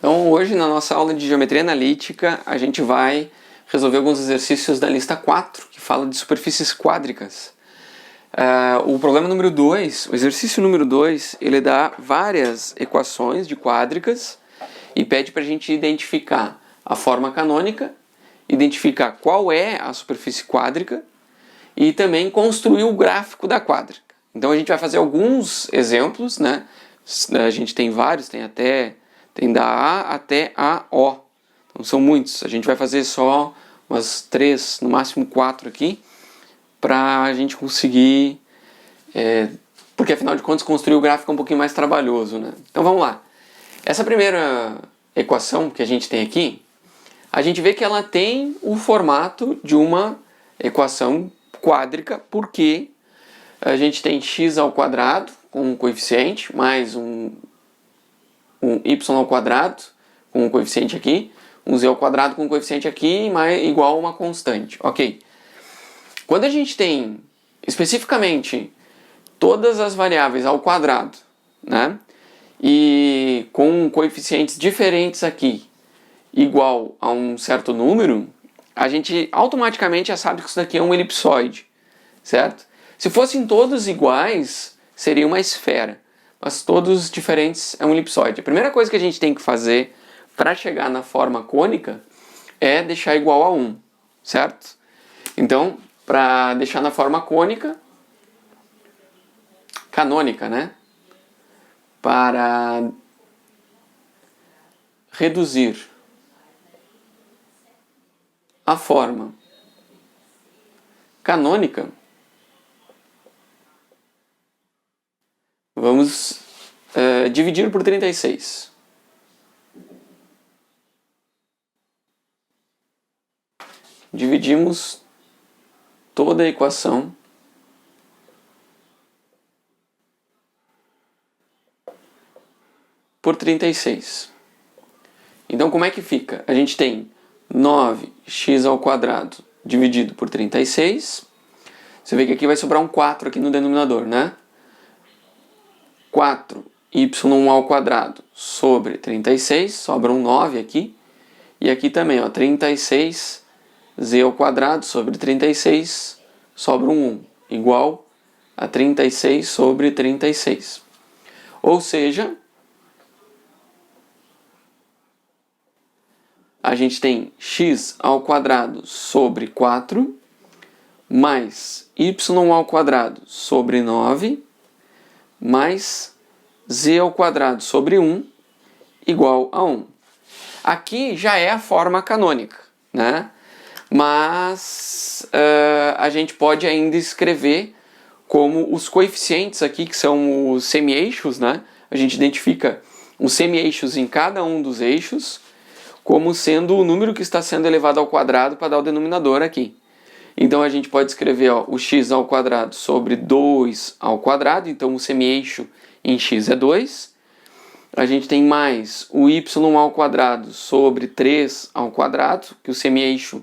Então hoje na nossa aula de Geometria Analítica a gente vai resolver alguns exercícios da lista 4, que fala de superfícies quádricas. O problema número 2, o exercício número 2, ele dá várias equações de quádricas e pede para a gente identificar a forma canônica, identificar qual é a superfície quádrica e também construir o gráfico da quádrica. Então a gente vai fazer alguns exemplos, né? A gente tem vários, tem da A até a O. Então são muitos. A gente vai fazer só umas 3, no máximo 4 aqui, para a gente conseguir... porque afinal de contas construir o gráfico é um pouquinho mais trabalhoso, né? Então vamos lá. Essa primeira equação que a gente tem aqui, a gente vê que ela tem o formato de uma equação quádrica, porque a gente tem x ao quadrado com um coeficiente, mais um y ao quadrado com um coeficiente aqui, um z ao quadrado com um coeficiente aqui, igual a uma constante. Ok. Quando a gente tem especificamente todas as variáveis ao quadrado, né, e com coeficientes diferentes aqui, igual a um certo número, a gente automaticamente já sabe que isso daqui é um elipsoide, certo? Se fossem todos iguais, seria uma esfera, mas todos diferentes é um elipsoide. A primeira coisa que a gente tem que fazer para chegar na forma cônica é deixar igual a 1, certo? Então, para deixar na forma canônica, né? Para reduzir a forma canônica, vamos dividir por 36. Dividimos toda a equação por 36. Então como é que fica? A gente tem 9x ao quadrado dividido por 36. Você vê que aqui vai sobrar um 4 aqui no denominador, né? 4y ao quadrado sobre 36, sobra um 9 aqui. E aqui também, ó, 36z ao quadrado sobre 36, sobra um 1, igual a 36 sobre 36. Ou seja, a gente tem x ao quadrado sobre 4, mais y ao quadrado sobre 9, mais z ao quadrado sobre 1, igual a 1. Aqui já é a forma canônica, né? Mas a gente pode ainda escrever como os coeficientes aqui, que são os semi-eixos, né? A gente identifica os semi-eixos em cada um dos eixos como sendo o número que está sendo elevado ao quadrado para dar o denominador aqui. Então a gente pode escrever, ó, o x ao quadrado sobre 2 ao quadrado, então o semi-eixo em x é 2. A gente tem mais o y ao quadrado sobre 3 ao quadrado, que o semi-eixo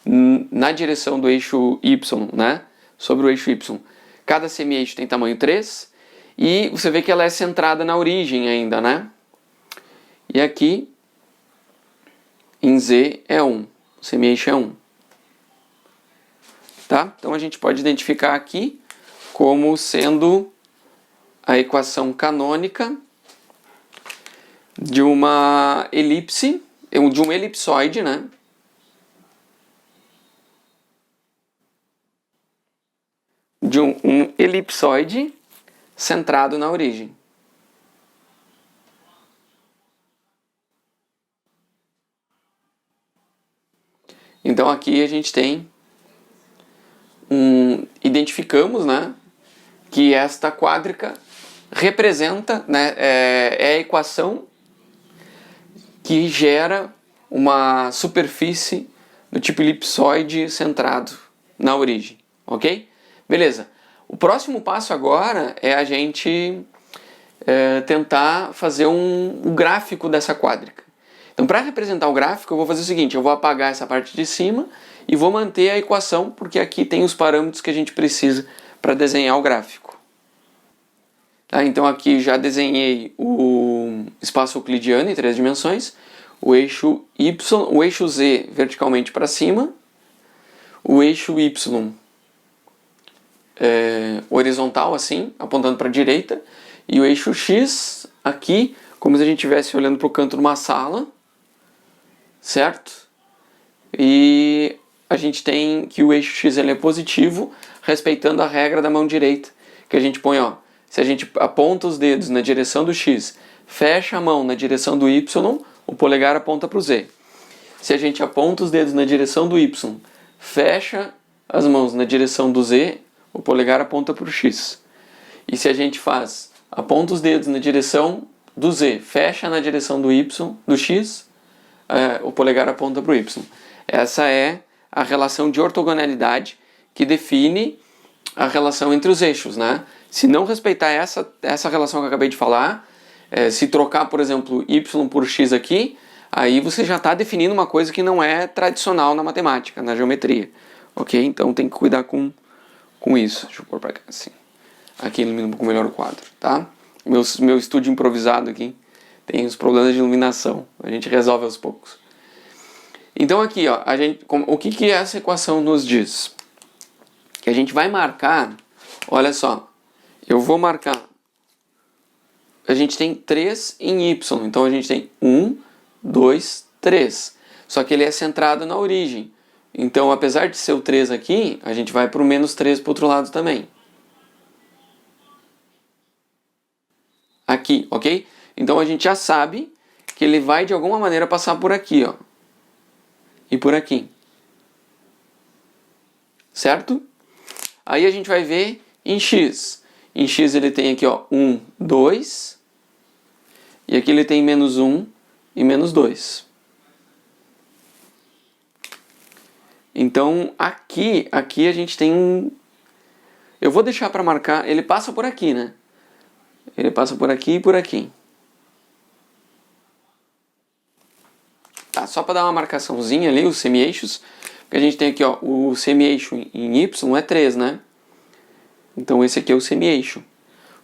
na direção do eixo y, né, sobre o eixo y. Cada semi-eixo tem tamanho 3 e você vê que ela é centrada na origem ainda, né? E aqui em z é 1, o semi-eixo é 1. Tá? Então a gente pode identificar aqui como sendo a equação canônica de uma elipse, de um elipsoide, né? De um elipsoide centrado na origem. Então aqui a gente tem identificamos, né, que esta quádrica representa, né, é a equação que gera uma superfície do tipo elipsoide centrado na origem, ok? Beleza. O próximo passo agora é a gente tentar fazer um gráfico dessa quádrica. Então, para representar o gráfico, eu vou fazer o seguinte, eu vou apagar essa parte de cima e vou manter a equação, porque aqui tem os parâmetros que a gente precisa para desenhar o gráfico. Tá? Então aqui já desenhei o espaço euclidiano em 3 dimensões o eixo Y, o eixo Z verticalmente para cima, o eixo Y horizontal assim, apontando para a direita, e o eixo X aqui, como se a gente estivesse olhando para o canto de uma sala, certo? E a gente tem que o eixo X ele é positivo, respeitando a regra da mão direita, que a gente põe, ó, se a gente aponta os dedos na direção do X, fecha a mão na direção do Y, o polegar aponta para o Z. Se a gente aponta os dedos na direção do Y, fecha as mãos na direção do Z, o polegar aponta para o X. E se a gente aponta os dedos na direção do Z, fecha na direção do Y, do X, o polegar aponta para o Y. Essa é a relação de ortogonalidade que define a relação entre os eixos, né? Se não respeitar essa relação que eu acabei de falar, se trocar, por exemplo, Y por X aqui, aí você já está definindo uma coisa que não é tradicional na matemática, na geometria. Ok? Então tem que cuidar com isso. Deixa eu pôr para cá assim. Aqui ilumina um pouco melhor o quadro, tá? Meu estúdio improvisado aqui tem os problemas de iluminação. A gente resolve aos poucos. Então aqui, ó, o que essa equação nos diz? Que a gente vai marcar, olha só, eu vou marcar, a gente tem 3 em Y, então a gente tem 1, 2, 3. Só que ele é centrado na origem. Então, apesar de ser o 3 aqui, a gente vai para o menos 3 para o outro lado também. Aqui, ok? Então a gente já sabe que ele vai de alguma maneira passar por aqui, ó. E por aqui. Certo? Aí a gente vai ver em X. Em X ele tem aqui, ó, 1, 2. E aqui ele tem menos 1 e menos 2. Então aqui a gente tem um... Eu vou deixar para marcar, ele passa por aqui, né? Ele passa por aqui e por aqui. Tá, só para dar uma marcaçãozinha ali, os semi-eixos. Porque a gente tem aqui, ó, o semi-eixo em Y é 3, né? Então esse aqui é o semi-eixo.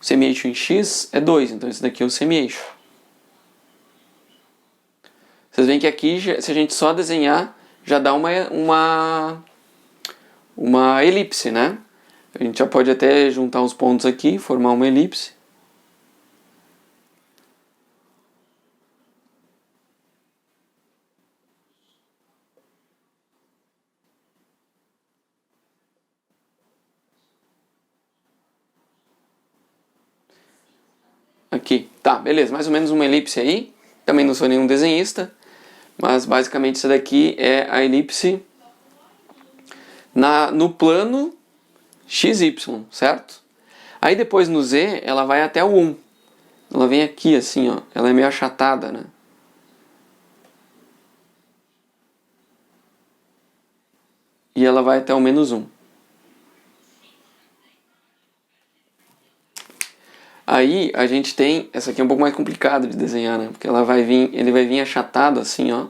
O semi-eixo em X é 2, então esse daqui é o semi-eixo. Vocês veem que aqui, se a gente só desenhar, já dá uma elipse, né? A gente já pode até juntar os pontos aqui, formar uma elipse. Aqui, tá, beleza, mais ou menos uma elipse aí. Também não sou nenhum desenhista, mas basicamente isso daqui é a elipse no plano XY, certo? Aí depois no Z, ela vai até o 1. Ela vem aqui assim, ó. Ela é meio achatada, né? E ela vai até o menos 1. Aí a gente tem... Essa aqui é um pouco mais complicada de desenhar, né? Porque ele vai vir achatado assim, ó.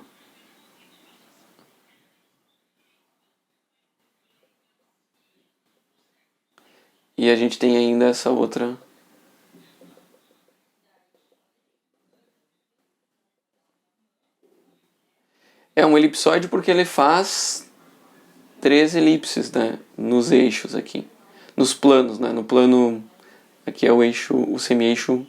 E a gente tem ainda essa outra... É um elipsoide porque ele faz 3 elipses, né? Nos eixos aqui. Nos planos, né? No plano... Aqui é o eixo, o semi-eixo.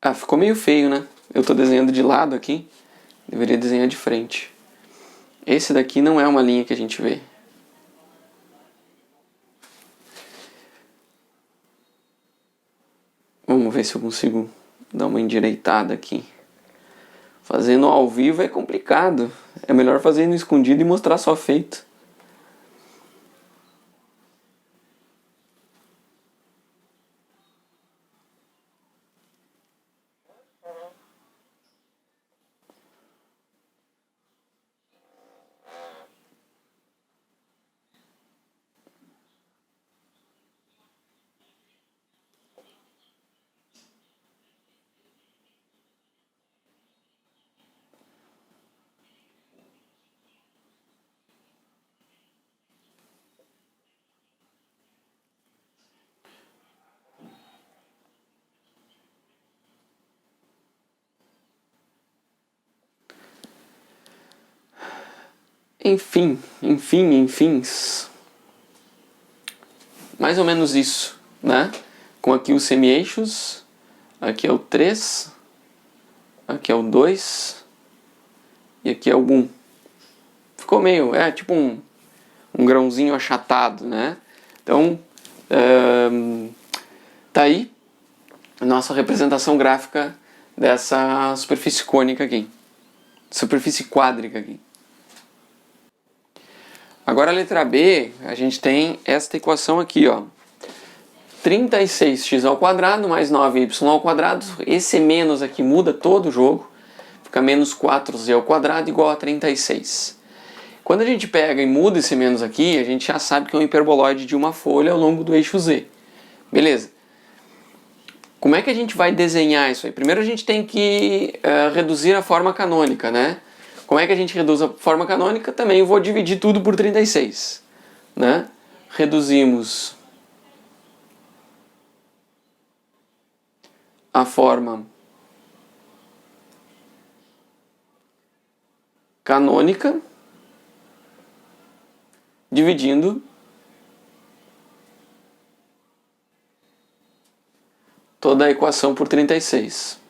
Ah, ficou meio feio, né? Eu tô desenhando de lado aqui. Deveria desenhar de frente. Esse daqui não é uma linha que a gente vê. Vamos ver se eu consigo dar uma endireitada aqui. Fazendo ao vivo é complicado. É melhor fazer no escondido e mostrar só feito. enfins. Mais ou menos isso, né? Com aqui os semi-eixos, aqui é o 3, aqui é o 2 e aqui é o 1. Ficou meio, tipo um grãozinho achatado, né? Então, tá aí a nossa representação gráfica dessa superfície cônica aqui, superfície quádrica aqui. Agora a letra B, a gente tem esta equação aqui, ó. 36x ao quadrado mais 9y ao quadrado. Esse menos aqui muda todo o jogo. Fica menos 4z ao quadrado igual a 36. Quando a gente pega e muda esse menos aqui, a gente já sabe que é um hiperboloide de uma folha ao longo do eixo z. Beleza. Como é que a gente vai desenhar isso aí? Primeiro a gente tem que reduzir a forma canônica, né? Como é que a gente reduz a forma canônica? Também eu vou dividir tudo por 36, né? Reduzimos a forma canônica dividindo toda a equação por 36.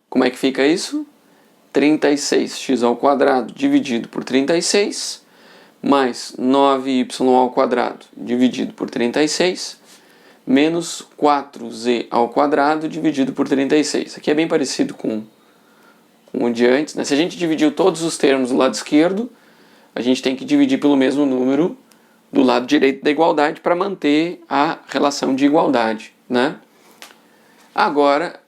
Como é que fica isso? 36x ao quadrado dividido por 36 mais 9y ao quadrado dividido por 36 menos 4z ao quadrado dividido por 36. Aqui é bem parecido com o de antes, né? Se a gente dividiu todos os termos do lado esquerdo, a gente tem que dividir pelo mesmo número do lado direito da igualdade para manter a relação de igualdade, né? Agora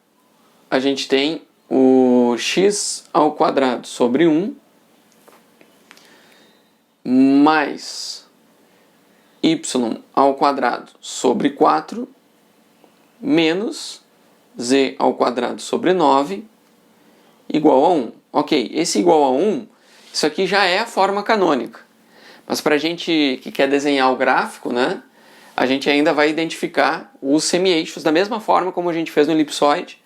a gente tem o x ao quadrado sobre 1 mais y ao quadrado sobre 4 menos z ao quadrado sobre 9 igual a 1. Ok, esse igual a 1, isso aqui já é a forma canônica. Mas para a gente que quer desenhar o gráfico, né, a gente ainda vai identificar os semi-eixos da mesma forma como a gente fez no elipsoide,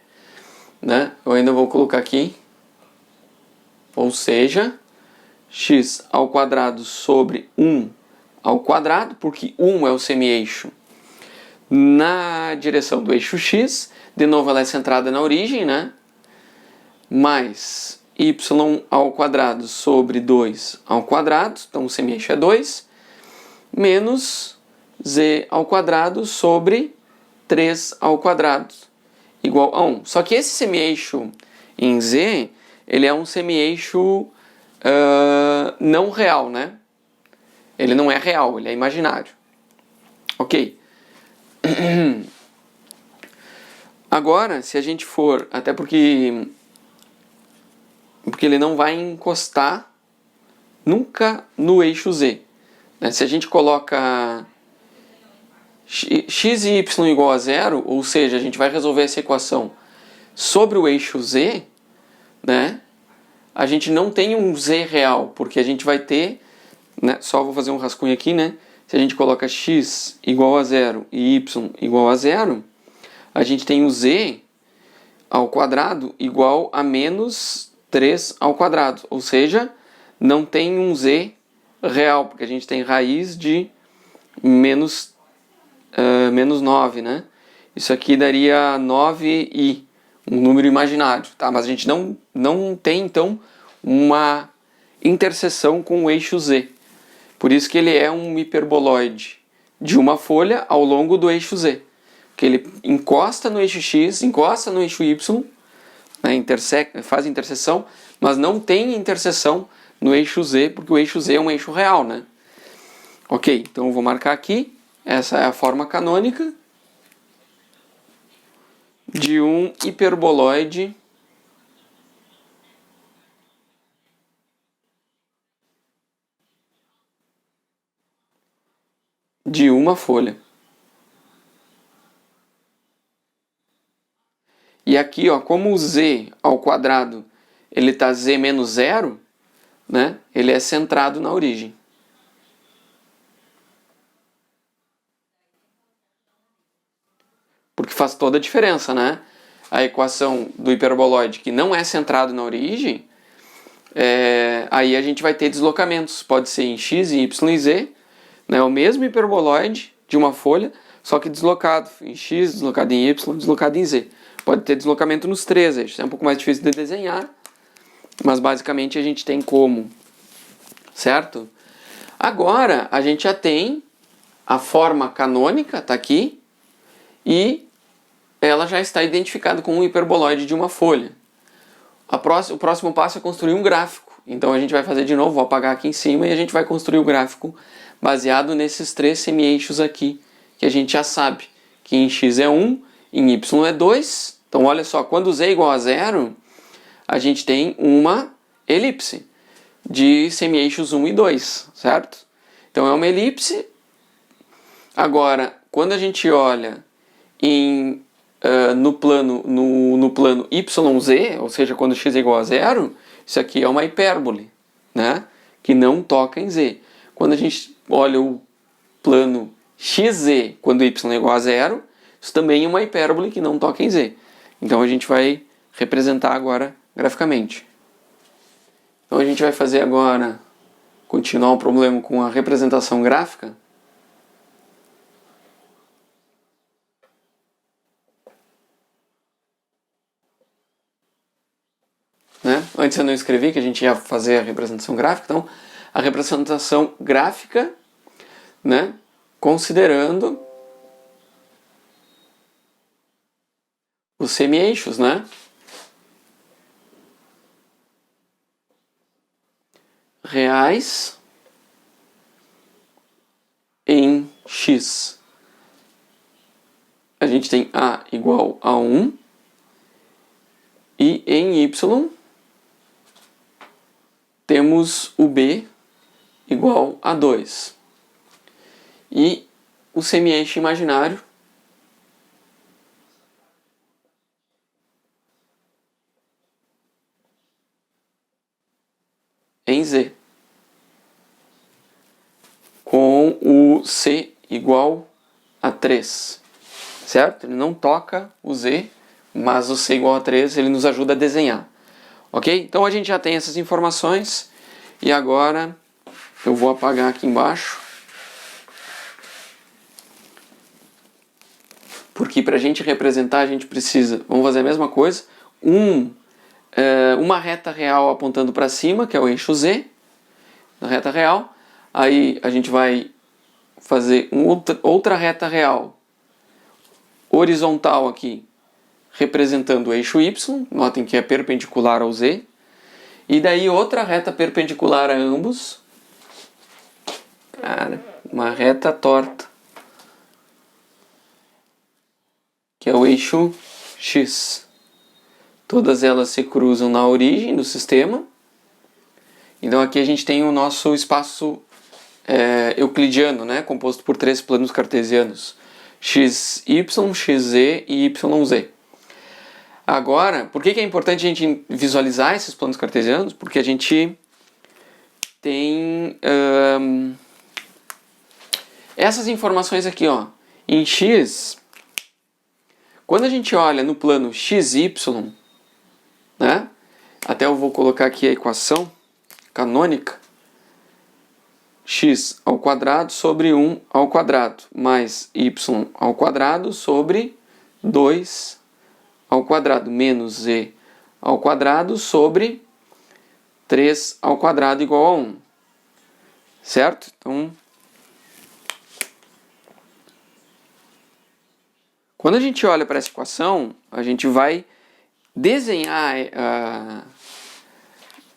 né? Eu ainda vou colocar aqui, ou seja, x ao quadrado sobre 1 ao quadrado, porque 1 é o semi-eixo na direção do eixo x, de novo ela é centrada na origem, né? Mais y ao quadrado sobre 2 ao quadrado, então o semi-eixo é 2, menos z ao quadrado sobre 3 ao quadrado, igual a 1. Só que esse semi-eixo em z, ele é um semi-eixo não real, né? Ele não é real, ele é imaginário. Ok. Agora, se a gente for, até porque ele não vai encostar nunca no eixo z, né? Se a gente coloca x e y igual a zero, ou seja, a gente vai resolver essa equação sobre o eixo z, né? A gente não tem um z real, porque a gente vai ter, né? Só vou fazer um rascunho aqui, né? Se a gente coloca x igual a zero e y igual a zero, a gente tem o z ao quadrado igual a menos 3 ao quadrado, ou seja, não tem um z real, porque a gente tem raiz de menos 9, né? Isso aqui daria 9i, um número imaginário, tá? Mas a gente não tem, então, uma interseção com o eixo z. Por isso que ele é um hiperboloide de uma folha ao longo do eixo z. Que ele encosta no eixo x, encosta no eixo y, né? Faz interseção, mas não tem interseção no eixo z, porque o eixo z é um eixo real, né? Ok, então eu vou marcar aqui. Essa é a forma canônica de um hiperboloide de uma folha. E aqui, ó, como o z ao quadrado ele está z menos zero, né? Ele é centrado na origem. porque faz toda a diferença, né? A equação do hiperboloide que não é centrado na origem, aí a gente vai ter deslocamentos, pode ser em x, em y e z, né? O mesmo hiperboloide de uma folha, só que deslocado em x, deslocado em y, deslocado em z. Pode ter deslocamento nos três eixos, é um pouco mais difícil de desenhar, mas basicamente a gente tem como, certo? Agora a gente já tem a forma canônica, está aqui, e ela já está identificada com um hiperboloide de uma folha. O próximo passo é construir um gráfico. Então a gente vai fazer de novo, vou apagar aqui em cima e a gente vai construir o gráfico baseado nesses três semi-eixos aqui, que a gente já sabe que em x é 1, em y é 2. Então olha só, quando z é igual a zero, a gente tem uma elipse de semi-eixos 1 e 2, certo? Então é uma elipse. Agora, quando a gente olha no plano YZ, ou seja, quando x é igual a zero, isso aqui é uma hipérbole, né? Que não toca em z. Quando a gente olha o plano XZ, quando y é igual a zero, isso também é uma hipérbole que não toca em z. Então a gente vai representar agora graficamente. Então a gente vai fazer agora, continuar o problema com a representação gráfica. Né? Antes eu não escrevi que a gente ia fazer a representação gráfica, então a representação gráfica, né, considerando os semi-eixos, né? Reais em x. A gente tem a igual a 1 e em y temos o b igual a 2. E o semi-eixo imaginário em z, com o c igual a 3, certo? Ele não toca o z, mas o c igual a 3 ele nos ajuda a desenhar, ok? Então a gente já tem essas informações e agora eu vou apagar aqui embaixo, porque para a gente representar a gente precisa, vamos fazer a mesma coisa, uma reta real apontando para cima, que é o eixo z, da reta real. Aí a gente vai fazer outra reta real horizontal aqui, representando o eixo y, notem que é perpendicular ao z. E daí outra reta perpendicular a ambos, uma reta torta, que é o eixo x. Todas elas se cruzam na origem do sistema. Então aqui a gente tem o nosso espaço euclidiano, né, composto por três planos cartesianos, xy, xz e yz. Agora, por que é importante a gente visualizar esses planos cartesianos? Porque a gente tem essas informações aqui, ó. Em x, quando a gente olha no plano xy, né, até eu vou colocar aqui a equação canônica, x ao quadrado sobre 1 ao quadrado, mais y ao quadrado sobre 2 ao quadrado, menos z ao quadrado sobre 3 ao quadrado igual a 1. Certo? Então, quando a gente olha para essa equação, a gente vai desenhar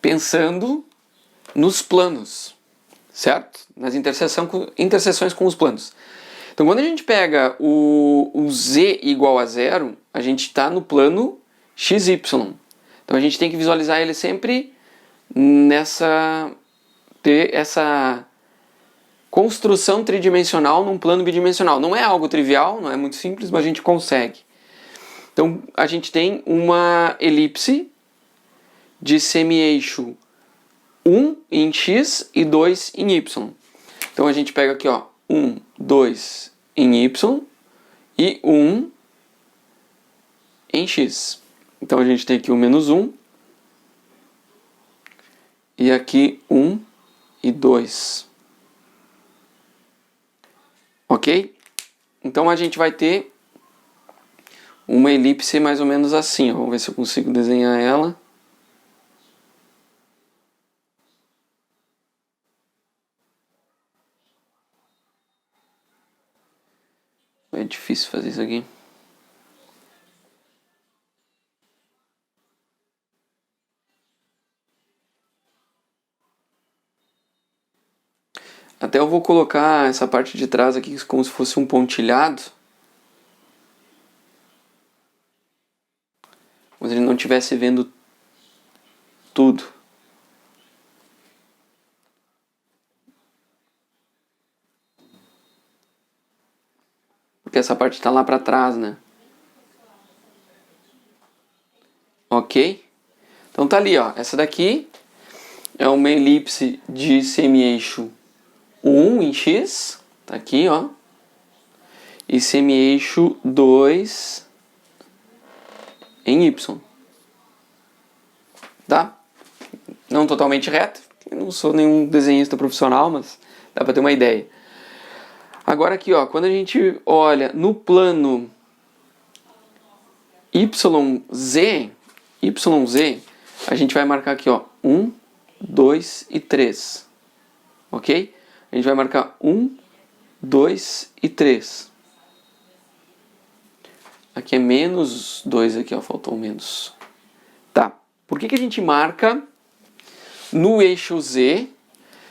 pensando nos planos, certo? Nas interseções com os planos. Então, quando a gente pega o z igual a zero, a gente está no plano xy. Então, a gente tem que visualizar ele sempre ter essa construção tridimensional num plano bidimensional. Não é algo trivial, não é muito simples, mas a gente consegue. Então, a gente tem uma elipse de semi-eixo 1 em x e 2 em y. Então, a gente pega aqui, ó, 1, 2 em y e 1, em x. Então a gente tem aqui o menos 1 e aqui 1 e 2. Ok? Então a gente vai ter uma elipse mais ou menos assim. Ó. Vamos ver se eu consigo desenhar ela. É difícil fazer isso aqui. Até eu vou colocar essa parte de trás aqui como se fosse um pontilhado. Como se ele não estivesse vendo tudo. Porque essa parte está lá para trás, né? Ok? Então tá ali, ó. Essa daqui é uma elipse de semi-eixo 1 em x. Tá aqui, ó. E semi-eixo 2 em y. Tá? Não totalmente reto. Eu não sou nenhum desenhista profissional, mas dá para ter uma ideia. Agora aqui, ó, quando a gente olha no plano YZ, a gente vai marcar aqui, ó, 1, 2 e 3. Ok? A gente vai marcar 1, 2 e 3. Aqui é menos 2 aqui, ó, faltou um menos. Tá. Por que a gente marca no eixo Z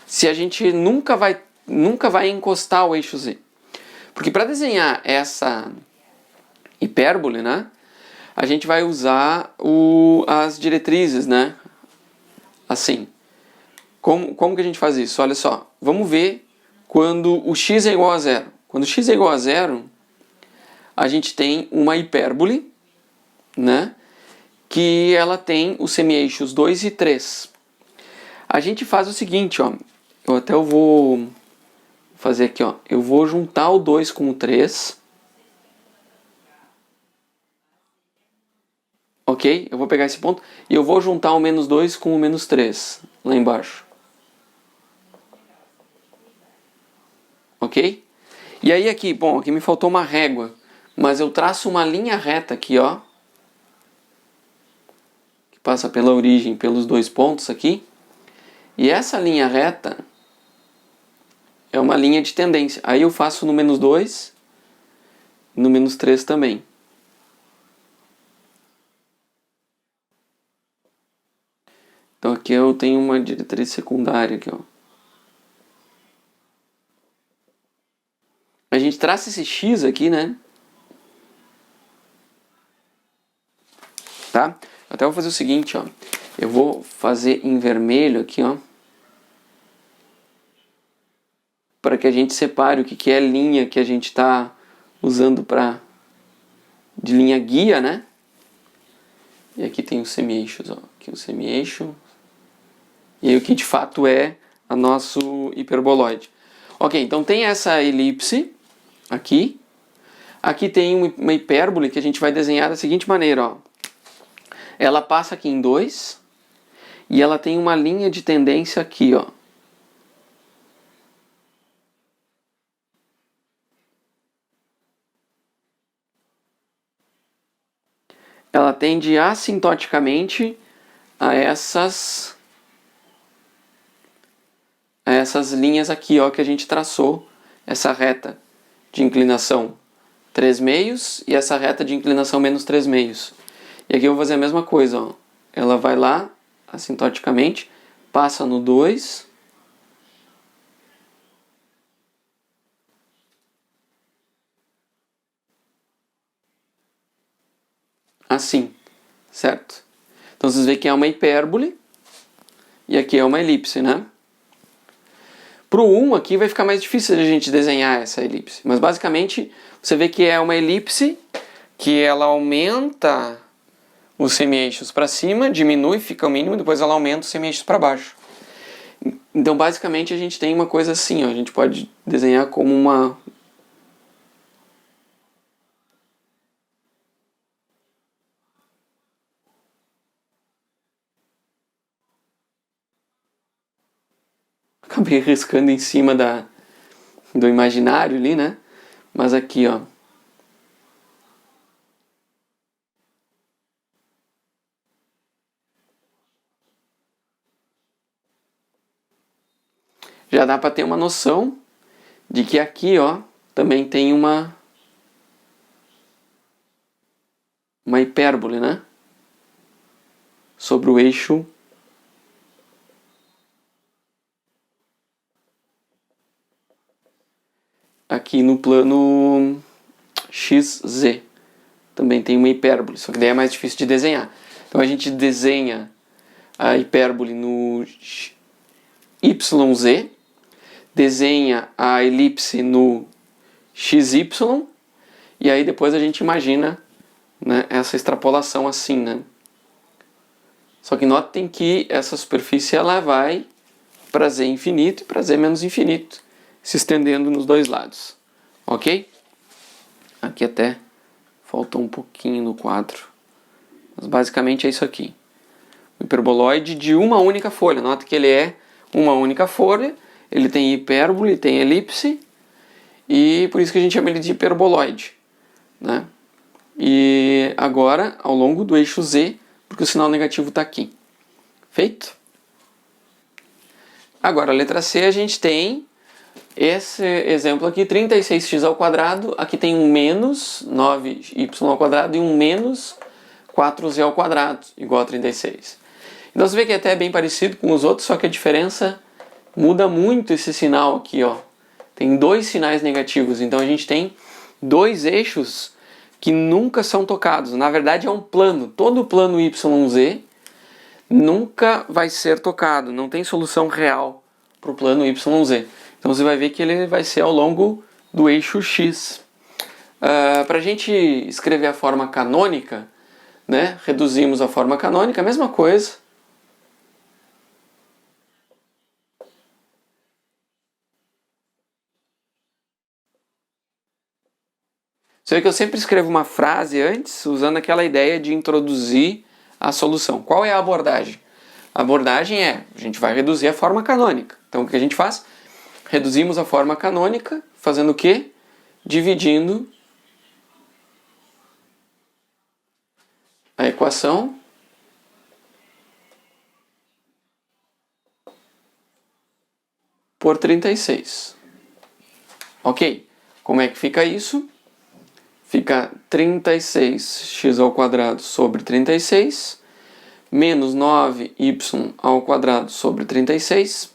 se a gente nunca vai encostar o eixo Z? Porque para desenhar essa hipérbole, né, a gente vai usar as diretrizes, né? Assim. Como que a gente faz isso? Olha só, vamos ver quando o x é igual a zero. Quando o x é igual a zero, a gente tem uma hipérbole, né? Que ela tem os semi-eixos 2 e 3. A gente faz o seguinte, ó. Eu vou fazer aqui, ó. Eu vou juntar o 2 com o 3. Ok? Eu vou pegar esse ponto e eu vou juntar o menos 2 com o menos 3 lá embaixo. Ok? E aí aqui, bom, aqui me faltou uma régua, mas eu traço uma linha reta aqui, ó, que passa pela origem, pelos dois pontos aqui, e essa linha reta é uma linha de tendência. Aí eu faço no menos 2 e no menos 3 também. Então aqui eu tenho uma diretriz secundária aqui, ó. A gente traça esse X aqui, né? Tá? Até vou fazer o seguinte, ó. Eu vou fazer em vermelho aqui, ó. Para que a gente separe o que é linha que a gente está usando de linha guia, né? E aqui tem os semi-eixos, ó. Aqui o semi-eixo. E aí o que de fato é o nosso hiperboloide. Ok, então tem essa elipse aqui. Aqui tem uma hipérbole que a gente vai desenhar da seguinte maneira, ó. Ela passa aqui em 2 e ela tem uma linha de tendência aqui, ó. Ela tende assintoticamente a essas linhas aqui, ó, que a gente traçou, essa reta de inclinação 3 meios e essa reta de inclinação menos 3 meios. E aqui eu vou fazer a mesma coisa, ó. Ela vai lá, assintoticamente, passa no 2. Assim, certo? Então vocês veem que é uma hipérbole e aqui é uma elipse, né? Para o 1 aqui vai ficar mais difícil de a gente desenhar essa elipse. Mas basicamente você vê que é uma elipse que ela aumenta os semi-eixos para cima, diminui, fica o mínimo, depois ela aumenta os semi-eixos para baixo. Então basicamente a gente tem uma coisa assim, ó, a gente pode desenhar como acabei riscando em cima do imaginário ali, né? Mas aqui, ó. Já dá para ter uma noção de que aqui, ó, também tem uma hipérbole, né? Sobre o eixo aqui no plano XZ. Também tem uma hipérbole, só que daí é mais difícil de desenhar. Então a gente desenha a hipérbole no YZ, desenha a elipse no XY, e aí depois a gente imagina, né, essa extrapolação assim, né? Só que notem que essa superfície ela vai para Z infinito e para Z menos infinito, se estendendo nos dois lados, ok? Aqui até faltou um pouquinho no quadro, mas basicamente é isso aqui. O hiperboloide de uma única folha, nota que ele é uma única folha, ele tem hipérbole, tem elipse, e por isso que a gente chama ele de hiperboloide, né? E agora, ao longo do eixo Z, porque o sinal negativo está aqui. Feito? Agora, a letra C, a gente tem esse exemplo aqui, 36x ao quadrado, aqui tem um menos 9y ao quadrado e um menos 4z ao quadrado, igual a 36. Então você vê que é até bem parecido com os outros, só que a diferença muda muito esse sinal aqui, ó. Tem dois sinais negativos, então a gente tem dois eixos que nunca são tocados. Na verdade é um plano, todo o plano YZ nunca vai ser tocado, não tem solução real para o plano YZ. Então você vai ver que ele vai ser ao longo do eixo X. Para a gente escrever a forma canônica, né, reduzimos a forma canônica, a mesma coisa. Você vê que eu sempre escrevo uma frase antes, usando aquela ideia de introduzir a solução. Qual é a abordagem? A abordagem é, a gente vai reduzir a forma canônica. Então o que a gente faz? Reduzimos a forma canônica, fazendo o quê? Dividindo a equação por 36. Ok? Como é que fica isso? Fica 36x ao quadrado sobre 36, menos 9y ao quadrado sobre 36,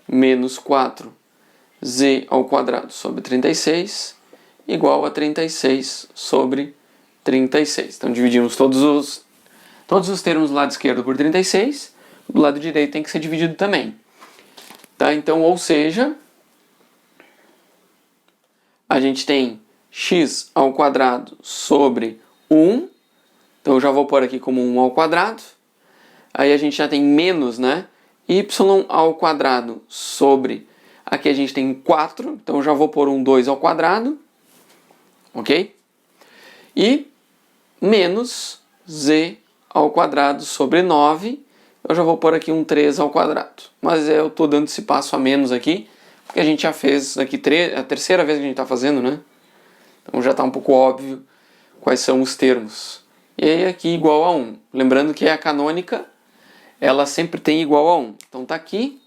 menos 4z ao quadrado sobre 36, igual a 36 sobre 36. Então dividimos todos os termos do lado esquerdo por 36, do lado direito tem que ser dividido também. Tá? Então, ou seja, a gente tem x ao quadrado sobre 1, então eu já vou pôr aqui como 1 ao quadrado, aí a gente já tem menos, né, y ao quadrado sobre, aqui a gente tem 4, então eu já vou pôr um 2 ao quadrado, ok? E menos z ao quadrado sobre 9, eu já vou pôr aqui um 3 ao quadrado, mas eu estou dando esse passo a menos aqui, porque a gente já fez aqui, a terceira vez que a gente está fazendo, né? Então já está um pouco óbvio quais são os termos. E aí aqui igual a 1. Lembrando que a canônica, ela sempre tem igual a 1. Então está aqui.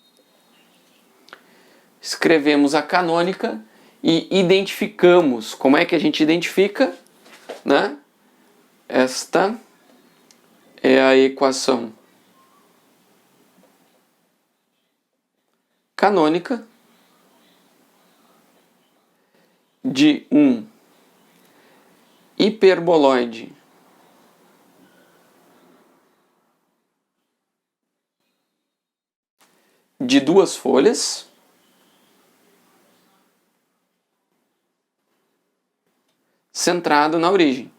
Escrevemos a canônica e identificamos. Como é que a gente identifica? Né? Esta é a equação canônica de um hiperboloide de duas folhas centrado na origem.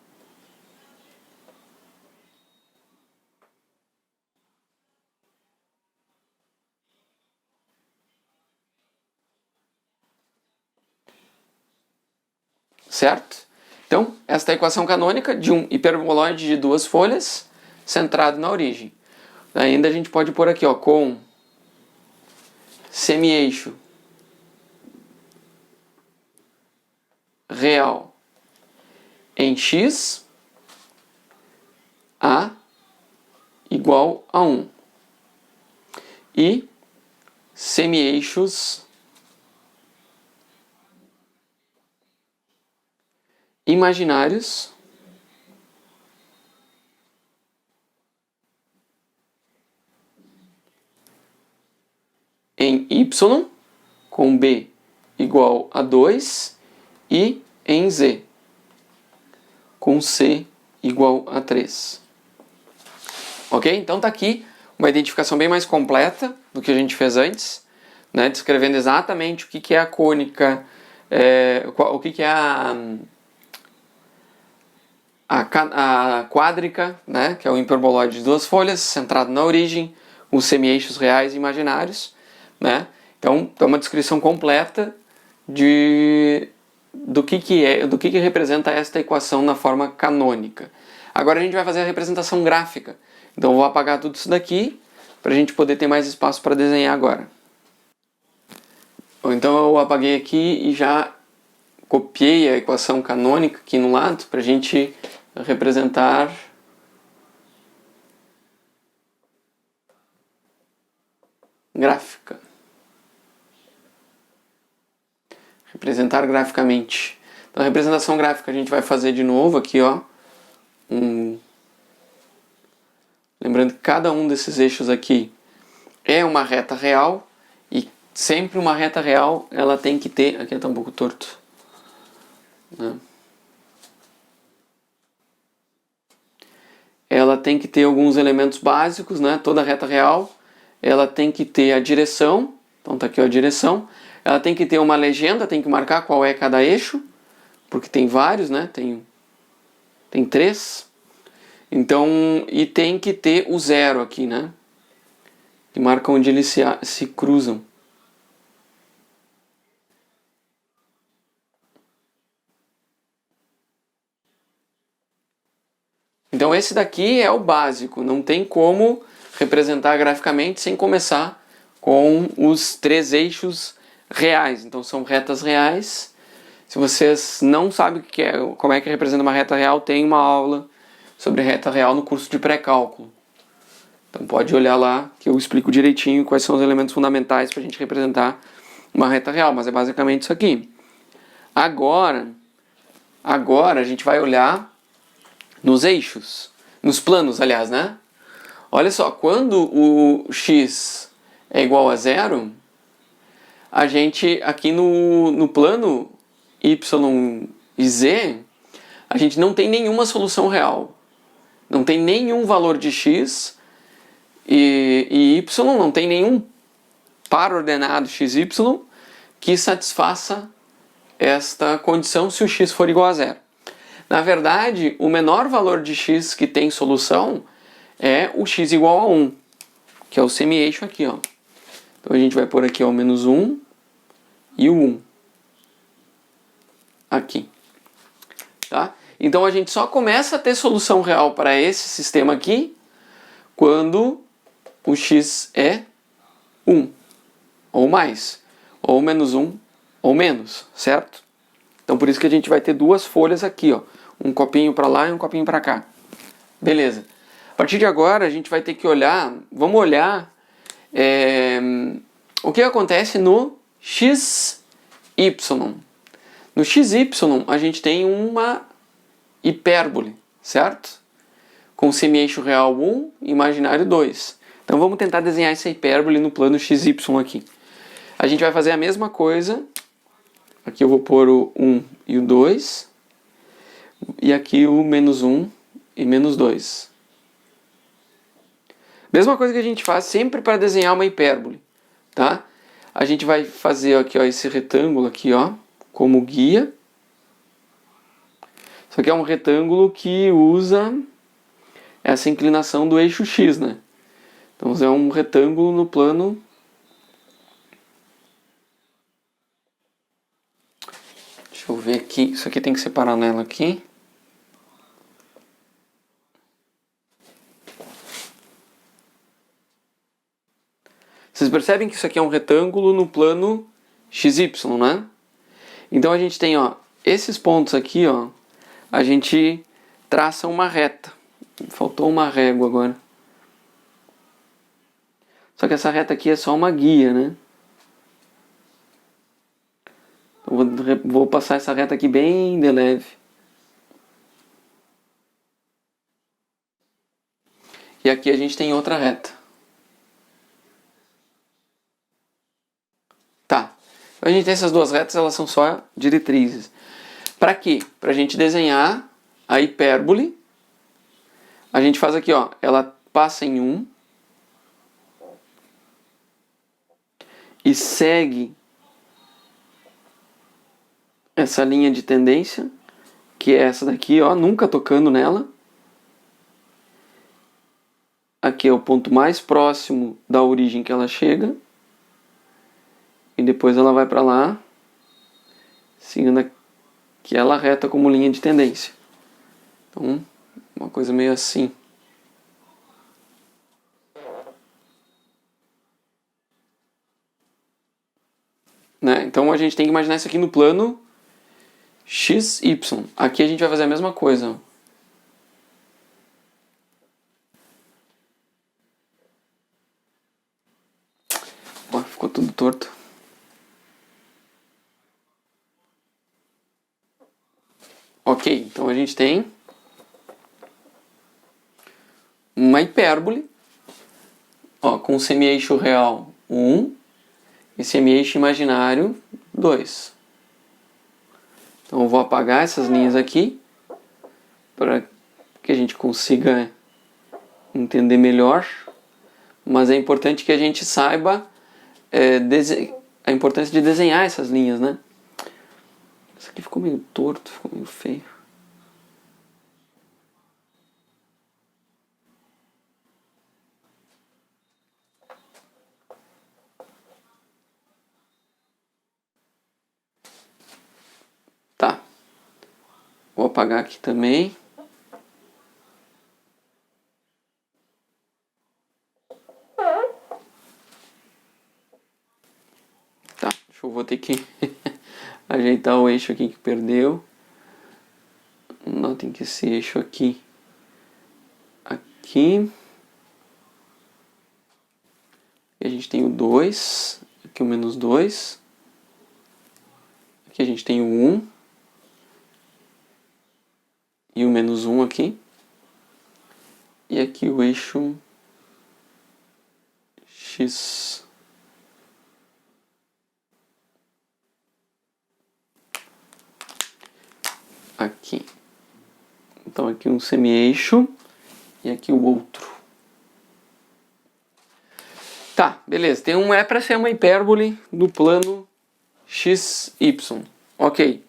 Certo? Então, esta é a equação canônica de um hiperboloide de duas folhas centrado na origem. Ainda a gente pode pôr aqui, ó, com semi-eixo real em x, a igual a 1. E semi-eixos imaginários em y com b igual a 2 e em z com c igual a 3. Ok? Então tá aqui uma identificação bem mais completa do que a gente fez antes, né? Descrevendo exatamente o que é a cônica, o que é a quádrica, né? Que é o hiperboloide de duas folhas, centrado na origem, os semi-eixos reais e imaginários, né? Então, é uma descrição completa do que representa esta equação na forma canônica. Agora a gente vai fazer a representação gráfica. Então eu vou apagar tudo isso daqui para a gente poder ter mais espaço para desenhar agora. Então eu apaguei aqui e já copiei a equação canônica aqui no lado para a gente representar gráfica. Representar graficamente. Então a representação gráfica a gente vai fazer de novo aqui, ó. Lembrando que cada um desses eixos aqui é uma reta real e sempre uma reta real ela tem que ter... Aqui está um pouco torto, né? Ela tem que ter alguns elementos básicos, né? Toda reta real ela tem que ter a direção. Então tá aqui ó, a direção. Ela tem que ter uma legenda, tem que marcar qual é cada eixo, porque tem vários, né? Tem 3. Então, e tem que ter o 0 aqui, né? Que marca onde eles se cruzam. Então esse daqui é o básico, não tem como representar graficamente sem começar com os 3 eixos reais. Então são retas reais. Se vocês não sabem como é que representa uma reta real, tem uma aula sobre reta real no curso de pré-cálculo. Então pode olhar lá que eu explico direitinho quais são os elementos fundamentais para a gente representar uma reta real, mas é basicamente isso aqui. Agora a gente vai olhar nos eixos, nos planos, aliás, né? Olha só, quando o x é igual a 0, a gente aqui no plano y e z, a gente não tem nenhuma solução real. Não tem nenhum valor de x e y, não tem nenhum par ordenado xy que satisfaça esta condição se o x for igual a 0. Na verdade, o menor valor de x que tem solução é o x igual a 1, que é o semi-eixo aqui, ó. Então a gente vai pôr aqui ó, o menos 1 e o 1. Aqui. Tá? Então a gente só começa a ter solução real para esse sistema aqui quando o x é 1, ou mais, ou menos 1, ou menos, certo? Então por isso que a gente vai ter duas folhas aqui, ó. Um copinho para lá e um copinho para cá. Beleza. A partir de agora a gente vai ter que olhar, vamos olhar o que acontece no XY. No XY a gente tem uma hipérbole, certo? Com semi-eixo real 1 e imaginário 2. Então vamos tentar desenhar essa hipérbole no plano XY aqui. A gente vai fazer a mesma coisa. Aqui eu vou pôr o 1 e o 2. E aqui o menos 1 e menos 2. Mesma coisa que a gente faz sempre para desenhar uma hipérbole, tá? A gente vai fazer aqui, ó, esse retângulo aqui, ó, como guia. Isso aqui é um retângulo que usa essa inclinação do eixo x, né? Então é um retângulo no plano... Deixa eu ver aqui, isso aqui tem que ser paralelo aqui. Vocês percebem que isso aqui é um retângulo no plano XY, né? Então a gente tem, ó, esses pontos aqui, ó, a gente traça uma reta. Faltou uma régua agora. Só que essa reta aqui é só uma guia, né? Então vou passar essa reta aqui bem de leve. E aqui a gente tem outra reta. Tá. Então a gente tem essas duas retas, elas são só diretrizes. Para quê? Para a gente desenhar a hipérbole. A gente faz aqui, ó, ela passa em 1 e segue essa linha de tendência, que é essa daqui, ó, nunca tocando nela. Aqui é o ponto mais próximo da origem que ela chega. E depois ela vai para lá, seguindo aquela reta como linha de tendência. Então, uma coisa meio assim. Né? Então a gente tem que imaginar isso aqui no plano XY. Aqui a gente vai fazer a mesma coisa. Ó, ficou tudo torto. Ok, então a gente tem uma hipérbole, ó, com semi-eixo real 1 e semi-eixo imaginário 2. Então eu vou apagar essas linhas aqui para que a gente consiga entender melhor, mas é importante que a gente saiba a importância de desenhar essas linhas, né? Isso aqui ficou meio torto, ficou meio feio. Tá. Vou apagar aqui também. Tá, vou ter que ajeitar o eixo aqui que perdeu. Notem que esse eixo aqui, e a gente tem o 2, aqui o menos 2, aqui a gente tem o 1 e o menos 1 aqui, e aqui o eixo X. Aqui. Então aqui um semi-eixo e aqui o outro. Tá, beleza. Tem um para ser uma hipérbole no plano XY. Ok.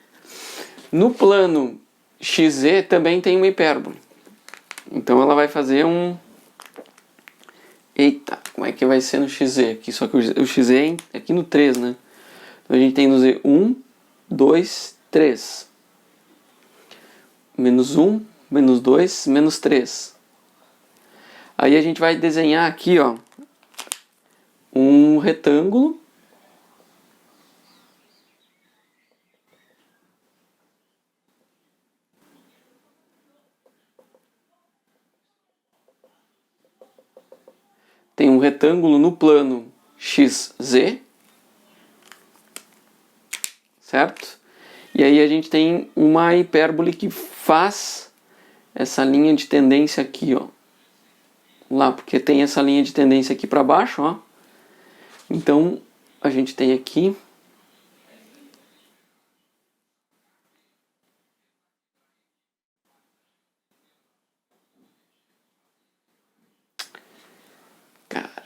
No plano XZ também tem uma hipérbole. Então ela vai fazer um... Eita, como é que vai ser no XZ aqui? Só que o XZ é aqui no 3, né? Então a gente tem no Z 1, 2, 3. Menos 1, menos 2, menos 3. Aí a gente vai desenhar aqui, ó, um retângulo. Tem um retângulo no plano XZ, certo? E aí a gente tem uma hipérbole que faz essa linha de tendência aqui, ó. Lá, porque tem essa linha de tendência aqui para baixo, ó. Então, a gente tem aqui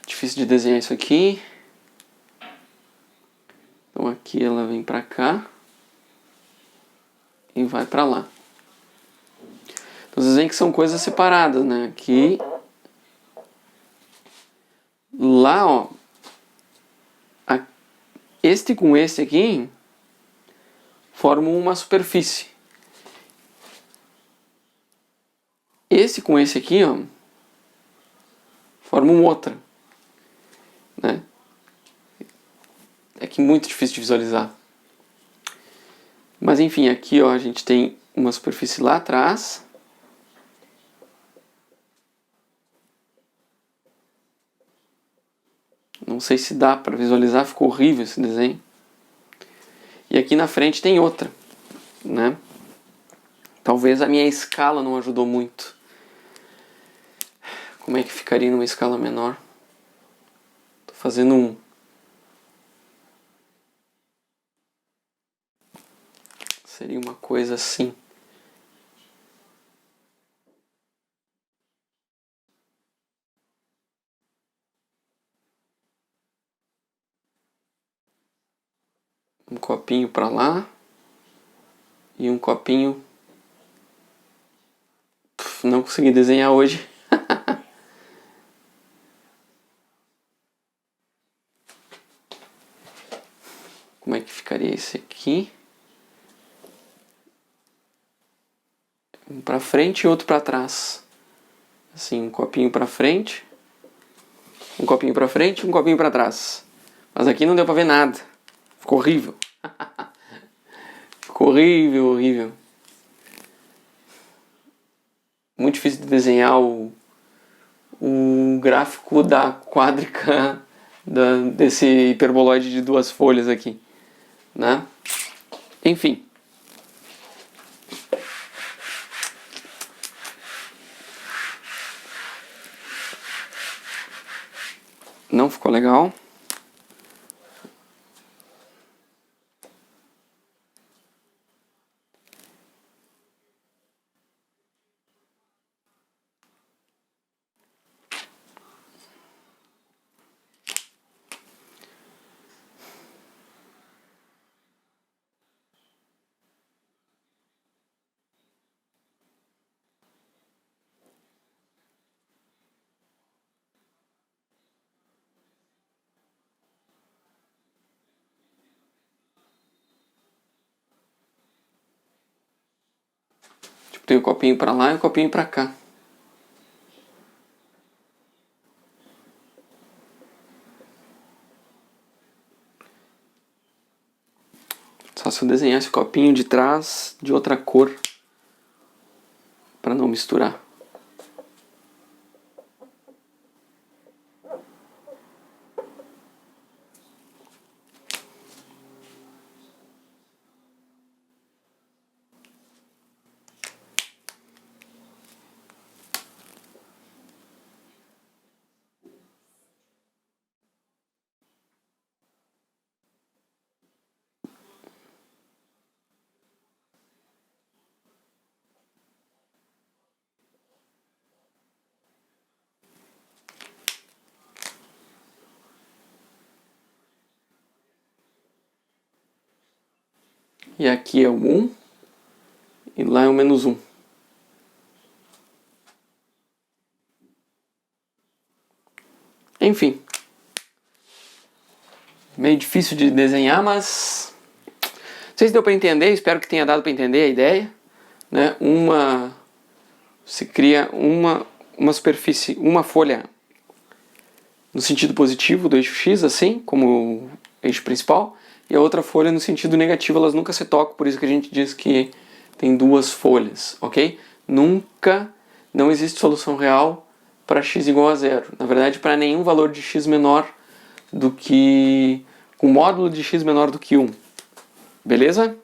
difícil de desenhar isso aqui. Então aqui ela vem para cá e vai para lá. Então vocês veem que são coisas separadas, né? Aqui, lá, ó, este com este aqui formam uma superfície. Esse com esse aqui, ó, formam outra, né? É que é muito difícil de visualizar. Mas enfim, aqui ó, a gente tem uma superfície lá atrás. Não sei se dá para visualizar, ficou horrível esse desenho. E aqui na frente tem outra, né? Talvez a minha escala não ajudou muito. Como é que ficaria numa escala menor? Tô fazendo um. Seria uma coisa assim. Um copinho para lá e um copinho. Não consegui desenhar hoje. Como é que ficaria esse aqui? Um para frente e outro para trás. Assim, um copinho para frente, um copinho para frente e um copinho para trás. Mas aqui não deu para ver nada. Ficou horrível. Ficou horrível, horrível. Muito difícil de desenhar o gráfico da quádrica desse hiperboloide de duas folhas aqui, né? Enfim. Não ficou legal. Tipo, tem um copinho para lá e um copinho para cá. Só se eu desenhasse o copinho de trás de outra cor para não misturar. E aqui é o 1 e lá é o -1. Enfim. Meio difícil de desenhar, mas não sei se deu para entender, espero que tenha dado para entender a ideia, né? Se cria uma superfície, uma folha no sentido positivo do eixo X, assim, como eixo principal, e a outra folha no sentido negativo, elas nunca se tocam, por isso que a gente diz que tem duas folhas, ok? Nunca, não existe solução real para x igual a zero. Na verdade, para nenhum valor de x menor do que... com módulo de x menor do que 1. Beleza?